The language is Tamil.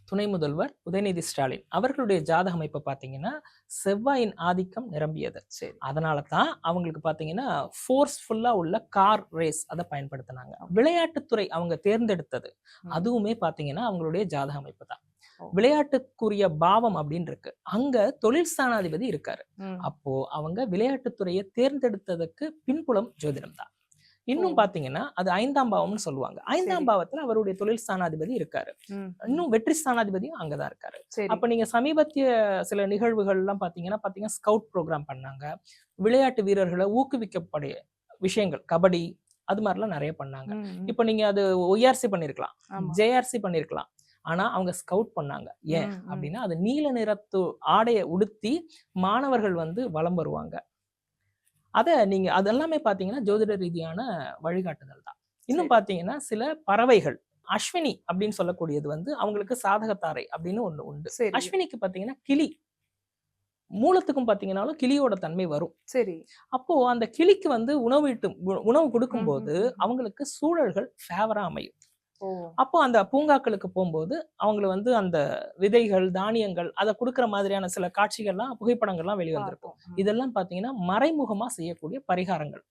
துணை முதல்வர் உதயநிதி ஸ்டாலின் அவர்களுடைய ஜாதக அமைப்பை பார்த்தீங்கன்னா செவ்வாயின் ஆதிக்கம் நிரம்பியது. சரி. அதனால தான் அவங்களுக்கு பார்த்தீங்கன்னா ஃபோர்ஸ்ஃபுல்லா உள்ள கார் ரேஸ் அதை பயன்படுத்தினாங்க. விளையாட்டுத்துறை அவங்க தேர்ந்தெடுத்தது அதுவுமே பார்த்தீங்கன்னா அவங்களுடைய ஜாதக அமைப்பு தான். விளையாட்டுக்குரிய பாவம் அப்படின்னு இருக்கு, அங்க தொழில் ஸ்தானாதிபதி இருக்காரு. அப்போ அவங்க விளையாட்டுத்துறையை தேர்ந்தெடுத்ததுக்கு பின்புலம் ஜோதிடம் தான். இன்னும் பாத்தீங்கன்னா அது 5ஆம் பாவம்னு சொல்லுவாங்க. 5ஆம் பாவத்துல அவருடைய தொழில் ஸ்தானாதிபதி இருக்காரு. இன்னும் வெற்றி ஸ்தானாதிபதியும் அங்கதான் இருக்காரு. அப்ப நீங்க சமீபத்திய சில நிகழ்வுகள் எல்லாம் பாத்தீங்கன்னா ஸ்கவுட் ப்ரோக்ராம் பண்ணாங்க. விளையாட்டு வீரர்களை ஊக்குவிக்கப்படைய விஷயங்கள், கபடி அது மாதிரிலாம் நிறைய பண்ணாங்க. இப்ப நீங்க அது ஒய்ஆர்சி பண்ணிருக்கலாம், ஜேஆர்சி பண்ணிருக்கலாம். ஆனா அவங்க ஸ்கவுட் பண்ணாங்க. ஏன் அப்படின்னா அது நீல நிறத்து ஆடையை உடுத்தி மாணவர்கள் வந்து வலம் வருவாங்க. நீங்க அதெல்லாமே பாத்தீங்கன்னா ஜோதிட ரீதியான வழிகாட்டுதல் தான். இன்னும் பாத்தீங்கன்னா சில பறவைகள் அஸ்வினி அப்படின்னு சொல்லக்கூடியது வந்து அவங்களுக்கு சாதகத்தாரை அப்படின்னு ஒண்ணு உண்டு. அஸ்வினிக்கு பாத்தீங்கன்னா கிளி மூலத்துக்கும் பாத்தீங்கன்னாலும் கிளியோட தன்மை வரும். சரி. அப்போ அந்த கிளிக்கு வந்து உணவு கொடுக்கும் போது அவங்களுக்கு சூழல்கள் ஃபேவரா அமையும். அப்போ அந்த பூங்காக்களுக்கு போகும்போது அவங்களை வந்து அந்த விதைகள், தானியங்கள் அதை கொடுக்குற மாதிரியான சில காட்சிகள்லாம், புகைப்படங்கள்லாம் வெளிவந்திருக்கும். இதெல்லாம் பாத்தீங்கன்னா மறைமுகமா செய்யக்கூடிய பரிகாரங்கள்.